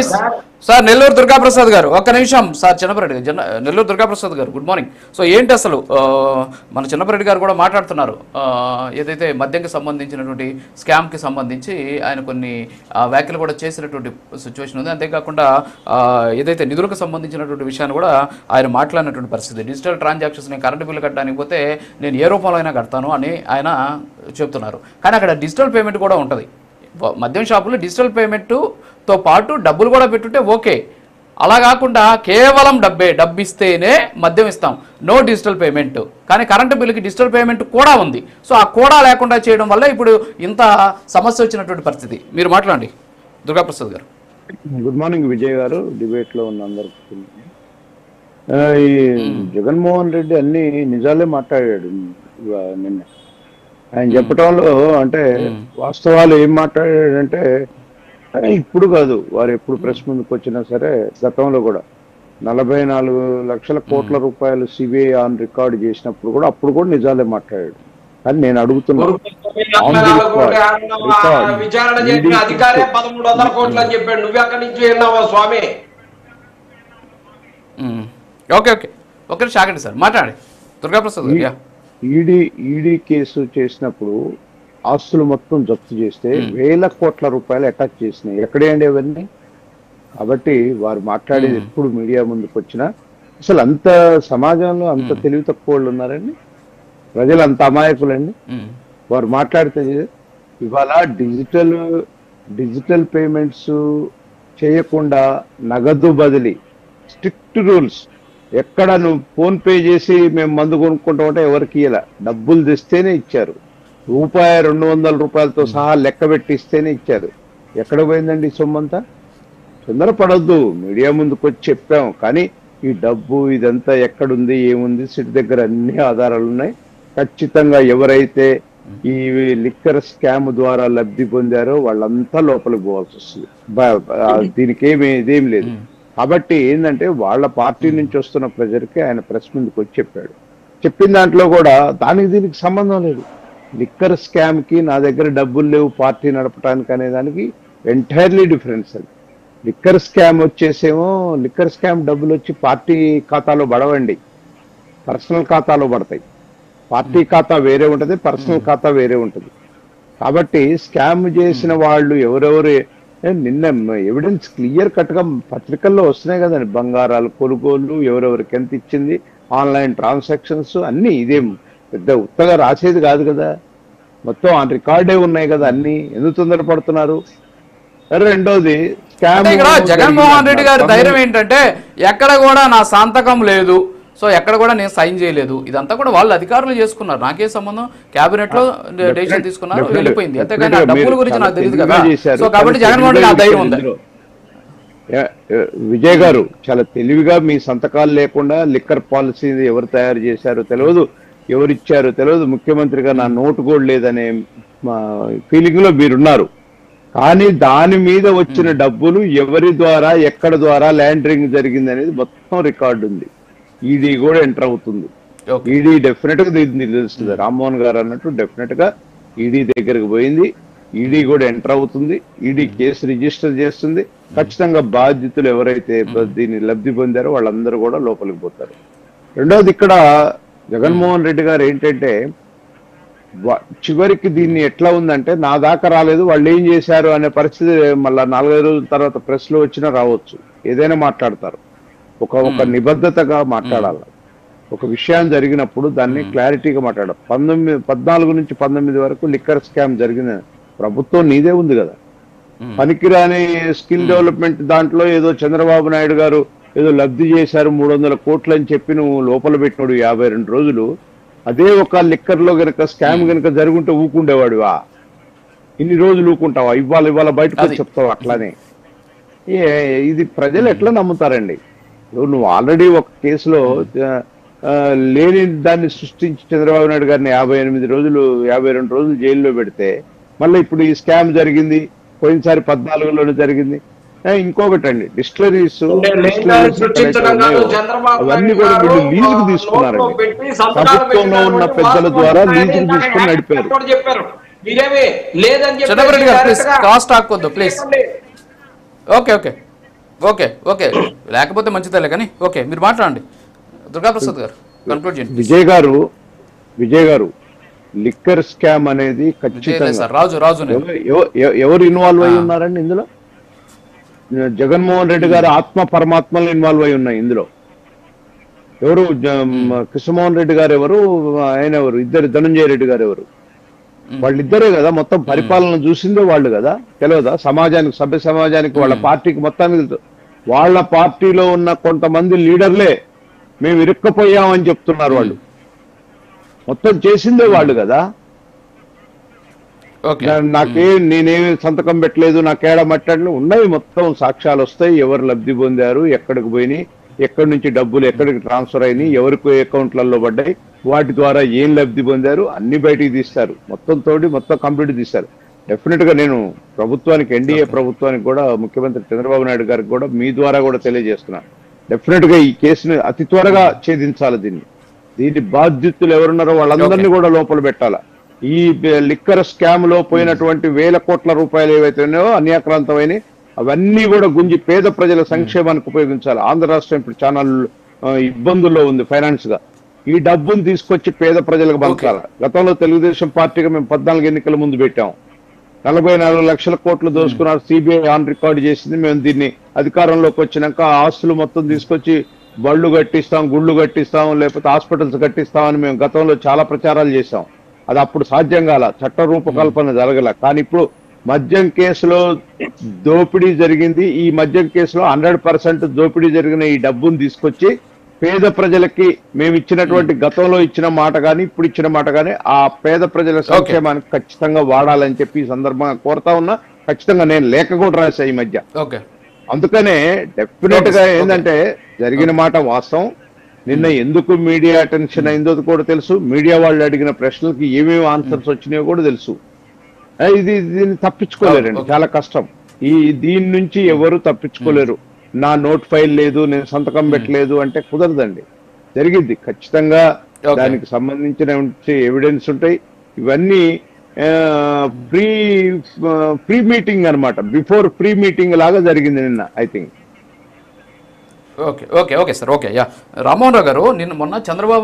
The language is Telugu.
ప్లీజ్. సార్ నెల్లూరు దుర్గాప్రసాద్ గారు ఒక్క నిమిషం. సార్ చిన్నపరెడ్డి నెల్లూరు దుర్గాప్రసాద్ గారు గుడ్ మార్నింగ్. సో ఏంటి అసలు మన చిన్నపరెడ్డి గారు కూడా మాట్లాడుతున్నారు, ఏదైతే మద్యంకి సంబంధించినటువంటి స్కామ్కి సంబంధించి ఆయన కొన్ని వ్యాఖ్యలు కూడా చేసినటువంటి సిచ్యువేషన్ ఉంది. అంతేకాకుండా ఏదైతే నిధులకు సంబంధించినటువంటి విషయాన్ని కూడా ఆయన మాట్లాడినటువంటి పరిస్థితి. డిజిటల్ ట్రాన్సాక్షన్స్ నేను కరెంటు బిల్లు కట్టడానికి పోతే నేను ఏ రూపంలో అయినా కడతాను అని ఆయన చెప్తున్నారు. కానీ అక్కడ డిజిటల్ పేమెంట్ కూడా ఉంటుంది. మద్యం షాపులో డిజిటల్ పేమెంట్తో పాటు డబ్బులు కూడా పెట్టుంటే ఓకే. అలా కాకుండా కేవలం డబ్బు ఇస్తేనే మద్యం ఇస్తాం, నో డిజిటల్ పేమెంట్. కానీ కరెంటు బిల్లుకి డిజిటల్ పేమెంట్ కూడా ఉంది. సో ఆ కూడా లేకుండా చేయడం వల్ల ఇప్పుడు ఇంత సమస్య వచ్చినటువంటి పరిస్థితి. మీరు మాట్లాడండి దుర్గాప్రసాద్ గారు. గుడ్ మార్నింగ్ విజయ్ గారు, డిబేట్ లో ఉన్న అందరికి. ఈ జగన్మోహన్ రెడ్డి అన్ని నిజాలే మాట్లాడాడు నిన్న. ఆయన చెప్పటంలో అంటే వాస్తవాలు ఏం మాట్లాడాడంటే, ఇప్పుడు కాదు, వారు ఎప్పుడు ప్రెస్ ముందుకు వచ్చినా సరే గతంలో కూడా 44 లక్షల కోట్ల రూపాయలు సిబిఐ ఆన్ రికార్డు చేసినప్పుడు కూడా అప్పుడు కూడా నిజాలే మాట్లాడాడు. కానీ నేను అడుగుతున్నాను, సార్ మాట్లాడండి దుర్గాప్రసాద్. ఈడీ కేసు చేసినప్పుడు ఆస్తులు మొత్తం జప్తు చేస్తే వేల కోట్ల రూపాయలు అటాచ్ చేసినాయి. ఎక్కడేయండి అవన్నీ? కాబట్టి వారు మాట్లాడేది ఎప్పుడు మీడియా ముందుకు వచ్చినా అసలు అంత సమాజంలో అంత తెలివి తక్కువ వాళ్ళు ఉన్నారండి, ప్రజలు అంత అమాయకులండి. వారు మాట్లాడితే ఇవాళ డిజిటల్ పేమెంట్స్ చేయకుండా నగదు బదిలీ, స్ట్రిక్ట్ రూల్స్. ఎక్కడ నువ్వు ఫోన్ పే చేసి మేము మందు కొనుక్కుంటామంటే ఎవరికి ఇలా డబ్బులు తెస్తేనే ఇచ్చారు. ₹200 సహా లెక్క పెట్టి ఇస్తేనే ఇచ్చారు. ఎక్కడ పోయిందండి ఈ సొమ్మంతా? తొందరపడొద్దు, మీడియా ముందుకు వచ్చి చెప్పాం. కానీ ఈ డబ్బు ఇదంతా ఎక్కడుంది, ఏముంది, సిట్ దగ్గర అన్ని ఆధారాలు ఉన్నాయి. ఖచ్చితంగా ఎవరైతే ఈ లిక్కర్ స్కామ్ ద్వారా లబ్ధి పొందారో వాళ్ళంతా లోపలికి పోవాల్సి వస్తుంది. దీనికి ఇదేం లేదు. కాబట్టి ఏంటంటే వాళ్ళ పార్టీ నుంచి వస్తున్న ప్రెజర్కి ఆయన ప్రెస్ ముందుకు వచ్చి చెప్పాడు. చెప్పిన దాంట్లో కూడా దీనికి సంబంధం లేదు. లిక్కర్ స్కామ్ కి నా దగ్గర డబ్బులు లేవు పార్టీ నడపడానికి అనే దానికి ఎంటైర్లీ డిఫరెన్స్. అది లిక్కర్ స్కామ్ వచ్చేసేమో, లిక్కర్ స్కామ్ డబ్బులు వచ్చి పార్టీ ఖాతాలో పడవండి, పర్సనల్ ఖాతాలో పడతాయి. పార్టీ ఖాతా వేరే ఉంటుంది, పర్సనల్ ఖాతా వేరే ఉంటుంది. కాబట్టి స్కామ్ చేసిన వాళ్ళు ఎవరెవరు, నిన్న ఎవిడెన్స్ క్లియర్ కట్ గా పత్రికల్లో వస్తున్నాయి కదండి. బంగారాలు కొనుగోళ్లు, ఎవరెవరికి ఎంత ఇచ్చింది, ఆన్లైన్ ట్రాన్సాక్షన్స్ అన్ని. ఇదేం పెద్ద ఉత్తగా రాసేది కాదు కదా, మొత్తం ఆన్ రికార్డే ఉన్నాయి కదా అన్ని. ఎందుకు తొందరపడుతున్నారు? రెండోది స్కామ్. జగన్మోహన్ రెడ్డి గారి ధైర్యం ఏంటంటే ఎక్కడ కూడా నా సంతకం లేదు, సో ఎక్కడ కూడా నేను సైన్ చేయలేదు, ఇదంతా కూడా వాళ్ళు అధికారులు చేసుకున్నారు, నాకే సంబంధం, క్యాబినెట్ లో డెసిషన్ తీసుకున్నారు, వెళ్ళిపోయింది. అంతేగాని ఆ డబ్బుల గురించి నాకు తెలియదు కదా. సో కాబట్టి జగన్మోహన్ రెడ్డి ఆ ధైర్యం ఉంది. విజయ్ గారు చాలా తెలివిగా మీ సంతకాలు లేకుండా లిక్కర్ పాలసీ ఎవరు తయారు చేశారో తెలియదు, ఎవరు ఇచ్చారో తెలియదు, ముఖ్యమంత్రిగా నా నోటు కూడా లేదనే ఫీలింగ్ లో మీరున్నారు. కానీ దాని మీద వచ్చిన డబ్బులు ఎవరి ద్వారా, ఎక్కడ ద్వారా ల్యాండరింగ్ జరిగింది అనేది మొత్తం రికార్డు ఉంది. ఈడీ కూడా ఎంటర్ అవుతుంది. ఈడీ డెఫినెట్ గా దీన్ని తెలుస్తుంది. రామ్మోహన్ గారు అన్నట్టు డెఫినెట్ గా ఈడీ దగ్గరకు పోయింది, ఈడీ కూడా ఎంటర్ అవుతుంది, ఈడీ కేసు రిజిస్టర్ చేస్తుంది. ఖచ్చితంగా బాధితులు ఎవరైతే దీన్ని లబ్ధి పొందారో వాళ్ళందరూ కూడా లోపలికి పోతారు. రెండవది ఇక్కడ జగన్మోహన్ రెడ్డి గారు ఏంటంటే చివరికి దీన్ని ఎట్లా ఉందంటే నా దాకా రాలేదు, వాళ్ళు ఏం చేశారు అనే పరిస్థితి మళ్ళా 4-5 రోజుల తర్వాత ప్రెస్ లో వచ్చినా రావచ్చు, ఏదైనా మాట్లాడతారు. ఒక నిబద్ధతగా మాట్లాడాలి. ఒక విషయం జరిగినప్పుడు దాన్ని క్లారిటీగా మాట్లాడాలి. 14 నుంచి 19 వరకు లిక్కర్ స్కామ్ జరిగింది. ప్రభుత్వం నీదే ఉంది కదా, పనికిరాని స్కిల్ డెవలప్మెంట్ దాంట్లో ఏదో చంద్రబాబు నాయుడు గారు ఏదో లబ్ధి చేశారు 300 కోట్లు అని చెప్పి నువ్వు లోపల పెట్టినాడు 52 రోజులు. అదే ఒక లిక్కర్ లో గనక స్కామ్ గనక జరుగుంటే ఊకుండేవాడువా? ఇన్ని రోజులు ఊకుంటావా? ఇవాళ బయటకు చెప్తావు అట్లానే. ఇది ప్రజలు ఎట్లా నమ్ముతారండి? నువ్వు ఆల్రెడీ ఒక కేసులో లేని దాన్ని సృష్టించి చంద్రబాబు నాయుడు గారిని 52 రోజులు జైల్లో పెడితే మళ్ళీ ఇప్పుడు ఈ స్కామ్ జరిగింది, పోయినసారి 14లోనే జరిగింది. ఇంకొకటి అండి, డిస్టిలరీస్ అవన్నీ కూడా వీళ్ళు లీజుకు తీసుకున్నారండి. ప్రభుత్వంలో ఉన్న పెద్దల ద్వారా లీజుకు తీసుకుని నడిపారు. ఓకే ఓకే ఓకే లేకపోతే మంచిదేలే కానీ ఓకే మీరు మాట్లాడండి దుర్గాప్రసాద్ గారు కన్క్లూడ్ చేయండి. విజయ్ గారు లిక్కర్ స్కామ్ అనేది విజయ్ ఖచ్చితంగా సార్ రాజు నేను. ఎవరు ఇన్వాల్వ్ అయి ఉన్నారండి ఇందులో? జగన్మోహన్ రెడ్డి గారు ఆత్మ పరమాత్మలు ఇన్వాల్వ్ అయి ఉన్నాయి ఇందులో. ఎవరు కృష్ణమోహన్ రెడ్డి గారు ఎవరు, ఆయన ఎవరు, ఇద్దరు ధనంజయ రెడ్డి గారు ఎవరు? వాళ్ళిద్దరే కదా మొత్తం పరిపాలన చూసిందే వాళ్ళు కదా, తెలియదా సమాజానికి, సభ్య సమాజానికి, వాళ్ళ పార్టీకి మొత్తానికి తెలుసు. వాళ్ళ పార్టీలో ఉన్న కొంతమంది లీడర్లే మేము ఇరుక్కపోయామని చెప్తున్నారు. వాళ్ళు మొత్తం చేసిందే వాళ్ళు కదా. నేనేమి సంతకం పెట్టలేదు, నాకేడా మట్టట్లు ఉన్నాయి, మొత్తం సాక్ష్యాలు వస్తాయి. ఎవరు లబ్ధి పొందారు, ఎక్కడికి పోయినాయి, ఎక్కడి నుంచి డబ్బులు ఎక్కడికి ట్రాన్స్ఫర్ అయినాయి, ఎవరికి అకౌంట్లలో పడ్డాయి, వాటి ద్వారా ఏం లబ్ధి పొందారు అన్ని బయటికి తీస్తారు. మొత్తం కంప్లీట్ తీస్తారు. డెఫినెట్ గా నేను ప్రభుత్వానికి, ఎన్డీఏ ప్రభుత్వానికి కూడా, ముఖ్యమంత్రి చంద్రబాబు నాయుడు గారికి కూడా మీ ద్వారా కూడా తెలియజేస్తున్నాను, డెఫినెట్ గా ఈ కేసుని అతి త్వరగా ఛేదించాలి. దీని బాధ్యతలు ఎవరున్నారో వాళ్ళందరినీ కూడా లోపల పెట్టాలా. ఈ లిక్కర్ స్కామ్ లో పోయినటువంటి 1000 కోట్ల రూపాయలు ఏవైతే ఉన్నాయో అన్యాక్రాంతమైన అవన్నీ కూడా గుంజి పేద ప్రజల సంక్షేమానికి ఉపయోగించాలి. ఆంధ్ర రాష్ట్రం ఇప్పుడు చాలా ఇబ్బందుల్లో ఉంది ఫైనాన్స్ గా. ఈ డబ్బును తీసుకొచ్చి పేద ప్రజలకు పంచాలి. గతంలో తెలుగుదేశం పార్టీగా మేము 14 ఎన్నికల ముందు పెట్టాం. 44 లక్షల కోట్లు దోసుకున్నారు, సిబిఐ ఆన్ రికార్డు చేసింది. మేము దీన్ని అధికారంలోకి వచ్చినాక ఆస్తులు మొత్తం తీసుకొచ్చి బళ్ళు కట్టిస్తాం, గుళ్ళు కట్టిస్తాం, లేకపోతే హాస్పిటల్స్ కట్టిస్తామని మేము గతంలో చాలా ప్రచారాలు చేశాం. అది అప్పుడు సాధ్యం కాల, చట్ట రూపకల్పన జరగల. కానీ ఇప్పుడు మద్యం కేసులో దోపిడీ జరిగింది. ఈ మద్యం కేసులో 100% దోపిడీ జరిగిన ఈ డబ్బును తీసుకొచ్చి పేద ప్రజలకి మేము ఇచ్చినటువంటి, గతంలో ఇచ్చిన మాట కానీ ఇప్పుడు ఇచ్చిన మాట కానీ ఆ పేద ప్రజల సంక్షేమానికి ఖచ్చితంగా వాడాలని చెప్పి ఈ సందర్భంగా కోరుతా ఉన్నా. ఖచ్చితంగా నేను లేఖ కూడా రాశా ఈ మధ్య. అందుకనే డెఫినెట్ గా ఏంటంటే జరిగిన మాట వాస్తవం. నిన్న ఎందుకు మీడియా అటెన్షన్ అయిందో కూడా తెలుసు. మీడియా వాళ్ళు అడిగిన ప్రశ్నలకి ఏమేమి ఆన్సర్స్ వచ్చినాయో కూడా తెలుసు. దీన్ని తప్పించుకోలేరండి, చాలా కష్టం. దీని నుంచి ఎవరు తప్పించుకోలేరు. నా నోట్ ఫైల్ లేదు, నేను సంతకం పెట్టలేదు అంటే కుదరదండి. జరిగింది ఖచ్చితంగా, దానికి సంబంధించిన ఎవిడెన్స్ ఉంటాయి. ఇవన్నీ ప్రీ మీటింగ్ అన్నమాట, బిఫోర్ ప్రీ మీటింగ్ లాగా జరిగింది నిన్న I think. Okay sir. Okay Rammohan Rao గారు, మొన్న చంద్రబాబు